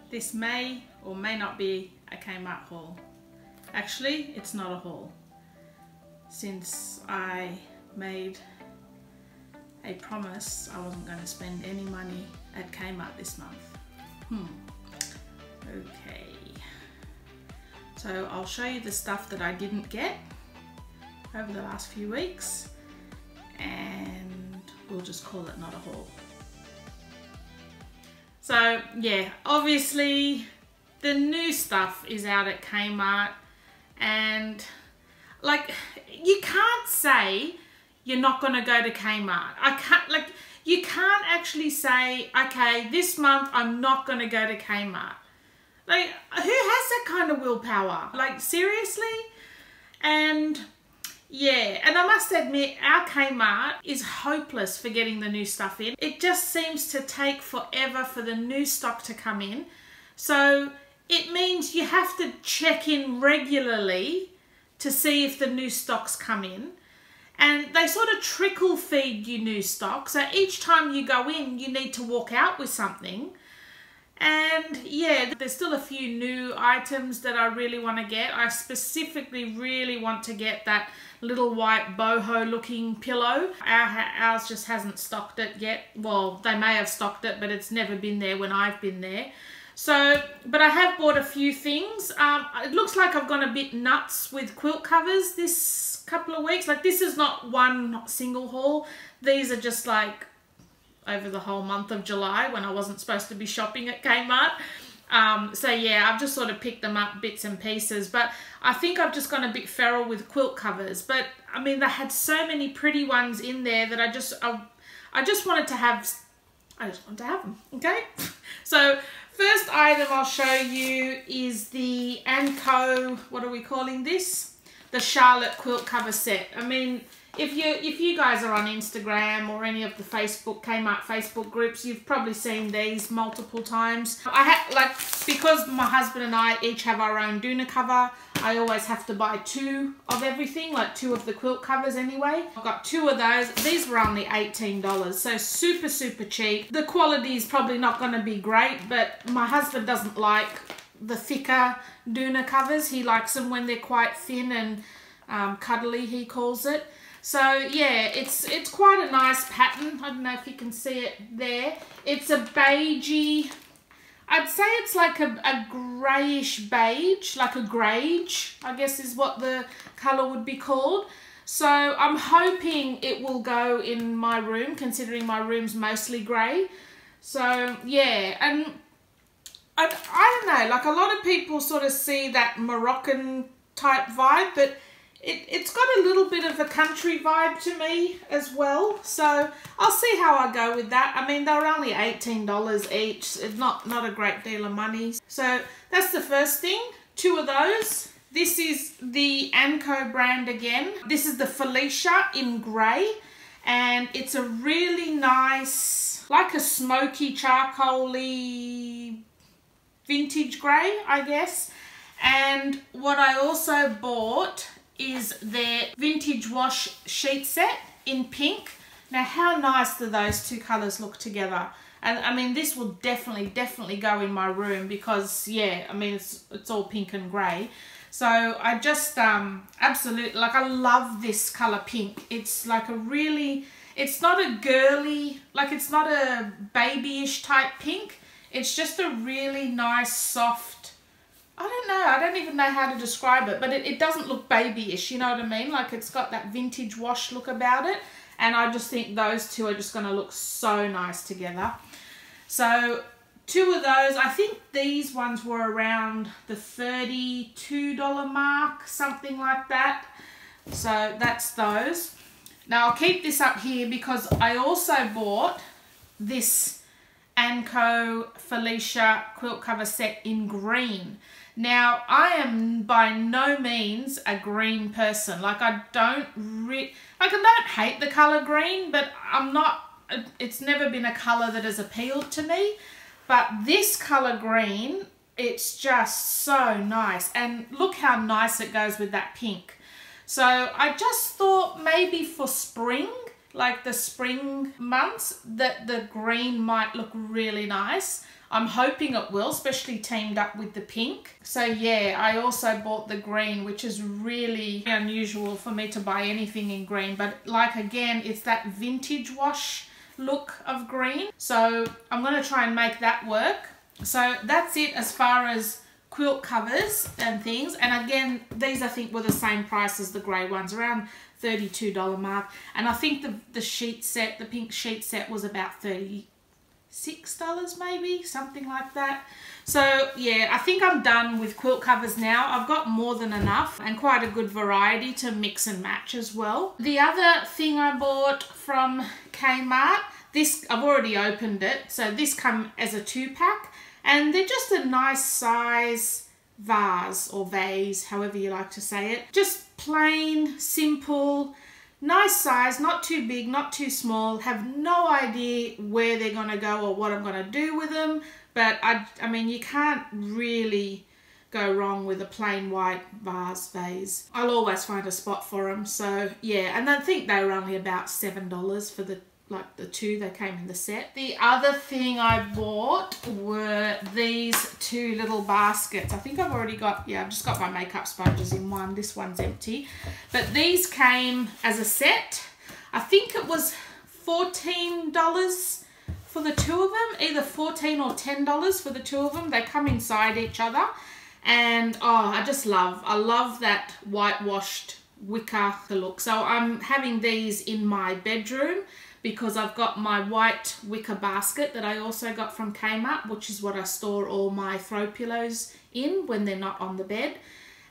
this may or may not be a Kmart haul. Actually, it's not a haul, since I made a promise I wasn't going to spend any money at Kmart this month. Okay, so I'll show you the stuff that I didn't get over the last few weeks, and we'll just call it not a haul. So yeah, obviously the new stuff is out at Kmart, and like, you can't say you're not going to go to Kmart. You can't actually say, okay, this month I'm not going to go to Kmart. Like, who has that kind of willpower? Like, seriously? And yeah, and I must admit, our Kmart is hopeless for getting the new stuff in. It just seems to take forever for the new stock to come in. So it means you have to check in regularly to see if the new stocks come in. And they sort of trickle feed you new stock. So each time you go in, you need to walk out with something. And yeah, there's still a few new items that I really want to get. I specifically really want to get that little white boho looking pillow. Ours just hasn't stocked it yet. Well, they may have stocked it, but it's never been there when I've been there. So, but I have bought a few things. It looks like I've gone a bit nuts with quilt covers this couple of weeks. Like, this is not one single haul. These are just like over the whole month of July when I wasn't supposed to be shopping at Kmart. So yeah, I've just sort of picked them up bits and pieces, but I think I've just gone a bit feral with quilt covers. But I mean, they had so many pretty ones in there that I just wanted to have. I just wanted to have them. Okay. So first item I'll show you is the Anko. What are we calling this? The Charlotte quilt cover set. I mean, if you guys are on Instagram or any of the Kmart Facebook groups, you've probably seen these multiple times. Because my husband and I each have our own doona cover, I always have to buy two of everything, like two of the quilt covers anyway. I've got two of those. These were only $18, so super, super cheap. The quality is probably not going to be great, but my husband doesn't like the thicker doona covers. He likes them when they're quite thin and cuddly, he calls it. So yeah, it's quite a nice pattern. I don't know if you can see it there. It's a beigey, I'd say it's like a greyish beige, like a greige, I guess is what the colour would be called. So I'm hoping it will go in my room, considering my room's mostly grey. So yeah, and I don't know, like a lot of people sort of see that Moroccan type vibe, but it's got a little bit of a country vibe to me as well. So I'll see how I go with that. I mean, they were only $18 each. It's not a great deal of money. So that's the first thing. Two of those. This is the Anko brand again. This is the Felicia in grey. And it's a really nice, like a smoky, charcoaly, vintage grey, I guess. And what I also bought is their vintage wash sheet set in pink. Now, how nice do those two colours look together? And I mean, this will definitely go in my room because, yeah, I mean, it's all pink and grey. So I just absolutely, like, I love this colour pink. It's like a really, it's not a girly, like, it's not a babyish type pink. It's just a really nice, soft, I don't know, I don't even know how to describe it, but it doesn't look babyish, you know what I mean? Like, it's got that vintage wash look about it, and I just think those two are just going to look so nice together. So two of those, I think these ones were around the $32 mark, something like that. So that's those. Now I'll keep this up here because I also bought this Anko Felicia quilt cover set in green. Now, I am by no means a green person. Like, I don't hate the colour green, but it's never been a colour that has appealed to me. But this colour green, it's just so nice. And look how nice it goes with that pink. So I just thought maybe for spring, like the spring months, that the green might look really nice. I'm hoping it will, especially teamed up with the pink. So yeah, I also bought the green, which is really unusual for me to buy anything in green. But like, again, it's that vintage wash look of green. So I'm going to try and make that work. So that's it as far as quilt covers and things. And again, these I think were the same price as the grey ones, around $32 mark. And I think the sheet set, the pink sheet set, was about $36 maybe, something like that. So yeah, I think I'm done with quilt covers now. I've got more than enough and quite a good variety to mix and match as well. The other thing I bought from Kmart, this, I've already opened it. So this come as a 2-pack, and they're just a nice size vase or vase, however you like to say it. Just plain, simple, nice size, not too big, not too small. Have no idea where they're going to go or what I'm going to do with them. But I mean, you can't really go wrong with a plain white vase. I'll always find a spot for them. So yeah, and I think they were only about $7 for the two. They came in the set. The other thing I bought were these 2 little baskets. I think I've already got, yeah, I've just got my makeup sponges in one. This one's empty. But these came as a set. I think it was $14 for the 2 of them, either $14 or $10 for the 2 of them. They come inside each other. And oh, I love that whitewashed wicker look. So I'm having these in my bedroom, because I've got my white wicker basket that I also got from Kmart, which is what I store all my throw pillows in when they're not on the bed.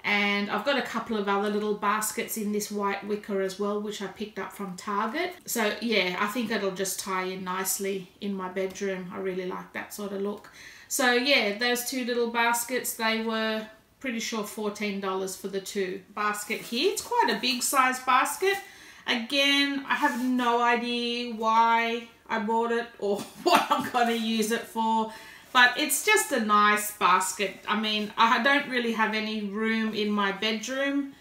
And I've got a couple of other little baskets in this white wicker as well, which I picked up from Target. So yeah, I think it'll just tie in nicely in my bedroom. I really like that sort of look. So yeah, those 2 little baskets, they were pretty sure $14 for the 2 basket here. It's quite a big size basket. Again, I have no idea why I bought it or what I'm going to use it for, but it's just a nice basket. I mean, I don't really have any room in my bedroom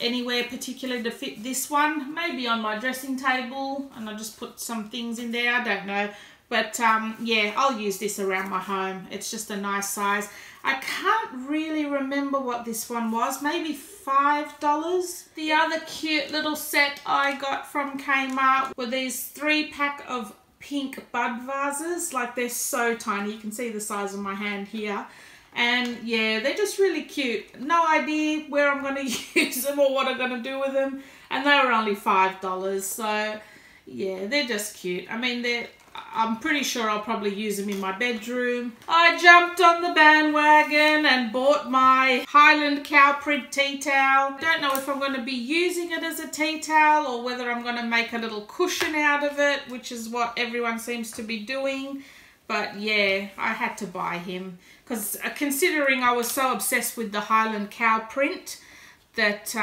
anywhere particular to fit this one. Maybe on my dressing table, and I'll just put some things in there. I don't know. But yeah, I'll use this around my home. It's just a nice size. I can't really remember what this one was. Maybe $5. The other cute little set I got from Kmart were these 3-pack of pink bud vases. Like, they're so tiny. You can see the size of my hand here. And yeah, they're just really cute. No idea where I'm going to use them or what I'm going to do with them. And they were only $5. So yeah, they're just cute. I mean, I'm pretty sure I'll probably use them in my bedroom. I jumped on the bandwagon and bought my Highland cow print tea towel. Don't know if I'm going to be using it as a tea towel or whether I'm going to make a little cushion out of it, which is what everyone seems to be doing. But yeah, I had to buy him because considering I was so obsessed with the Highland cow print that,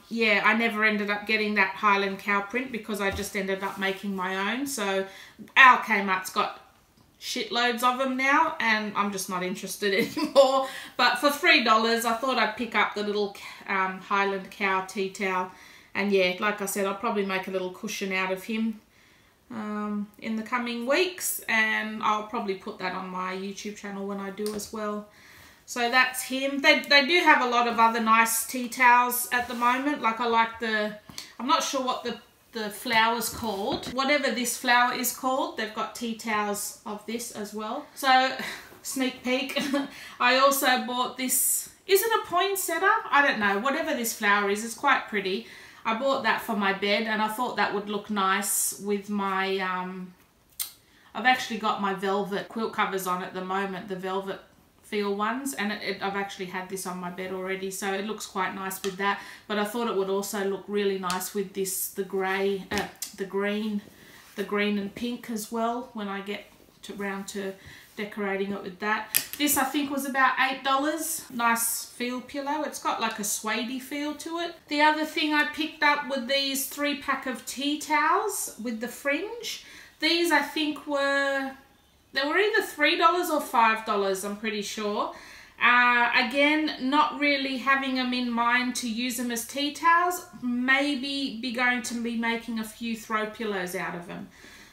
yeah, I never ended up getting that Highland cow print because I just ended up making my own. So our Kmart's got shitloads of them now and I'm just not interested anymore. But for $3, I thought I'd pick up the little Highland cow tea towel. And yeah, like I said, I'll probably make a little cushion out of him in the coming weeks. And I'll probably put that on my YouTube channel when I do as well. So that's him. They do have a lot of other nice tea towels at the moment. Like, I like I'm not sure what the flower's called. Whatever this flower is called, they've got tea towels of this as well. So, sneak peek. I also bought this, is it a poinsettia? I don't know. Whatever this flower is, it's quite pretty. I bought that for my bed and I thought that would look nice with my, I've actually got my velvet quilt covers on at the moment, the velvet feel ones, and I've actually had this on my bed already, so it looks quite nice with that. But I thought it would also look really nice with this, the green and pink as well when I get round to decorating it with that. This I think was about $8. Nice feel pillow. It's got like a suede feel to it. The other thing I picked up were these 3-pack of tea towels with the fringe. These I think were, they were either $3 or $5, I'm pretty sure. Again, not really having them in mind to use them as tea towels. Maybe going to be making a few throw pillows out of them.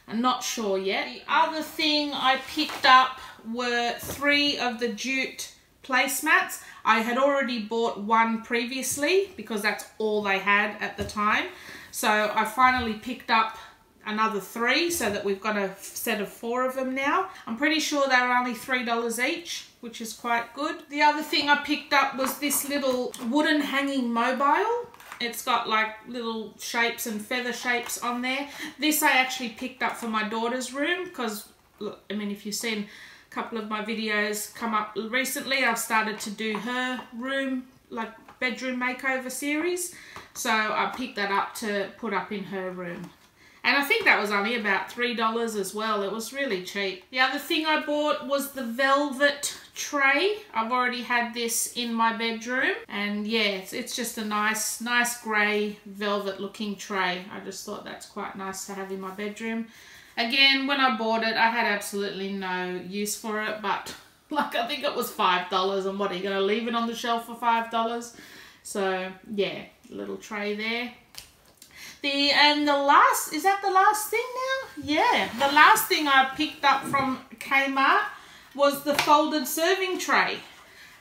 I'm not sure yet. The other thing I picked up were 3 of the jute placemats. I had already bought one previously because that's all they had at the time. So I finally picked up another 3 so that we've got a set of 4 of them now. I'm pretty sure they were only $3 each, which is quite good. The other thing I picked up was this little wooden hanging mobile. It's got like little shapes and feather shapes on there. This I actually picked up for my daughter's room because, I mean, if you've seen a couple of my videos come up recently, I've started to do her room, like bedroom makeover series. So I picked that up to put up in her room. And I think that was only about $3 as well. It was really cheap. The other thing I bought was the velvet tray. I've already had this in my bedroom. And yeah, it's just a nice grey velvet looking tray. I just thought that's quite nice to have in my bedroom. Again, when I bought it, I had absolutely no use for it. But like, I think it was $5. And what, are you going to leave it on the shelf for $5? So yeah, little tray there. And the last, is that the last thing now? Yeah, the last thing I picked up from Kmart was the folded serving tray,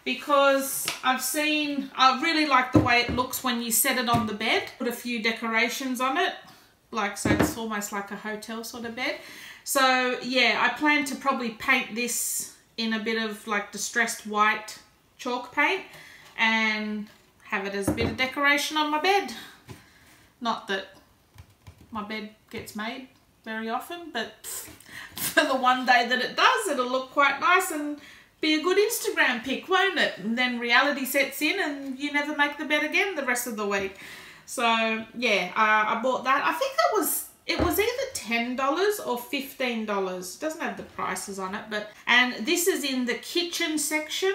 because I really like the way it looks when you set it on the bed. Put a few decorations on it, like, so it's almost like a hotel sort of bed. So yeah, I plan to probably paint this in a bit of like distressed white chalk paint and have it as a bit of decoration on my bed. Not that my bed gets made very often, but for the one day that it does, it'll look quite nice and be a good Instagram pic, won't it? And then reality sets in and you never make the bed again the rest of the week. So yeah, I bought that. I think it was either $10 or $15. It doesn't have the prices on it, and this is in the kitchen section,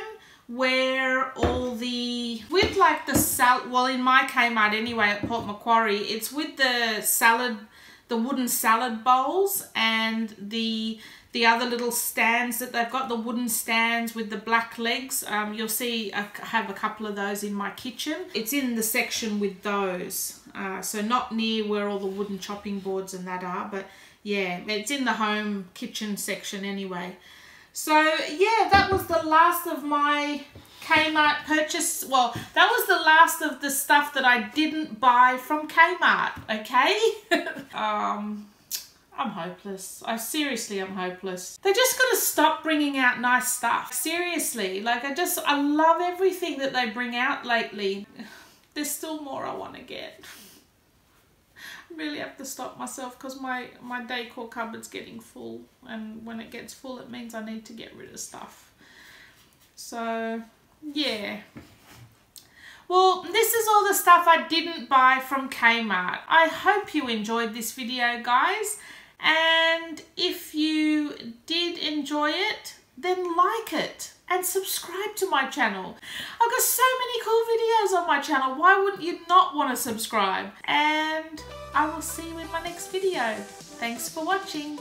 where all the, with like the salad, well, in my Kmart anyway at Port Macquarie, it's with the salad, the wooden salad bowls and the other little stands that they've got, the wooden stands with the black legs. You'll see I have a couple of those in my kitchen. It's in the section with those, so not near where all the wooden chopping boards and that are, but yeah, it's in the home kitchen section anyway. So yeah, that was the last of my Kmart purchase. Well, that was the last of the stuff that I didn't buy from Kmart, okay? I'm hopeless. Seriously, I'm hopeless. They just got to stop bringing out nice stuff. Seriously, like I love everything that they bring out lately. There's still more I want to get. Really have to stop myself because my decor cupboard's getting full, and when it gets full it means I need to get rid of stuff. So yeah, well, this is all the stuff I didn't buy from Kmart. I hope you enjoyed this video, guys, and if you did enjoy it, then like it and subscribe to my channel. I've got so many cool videos on my channel. Why wouldn't you not want to subscribe? And I will see you in my next video. Thanks for watching.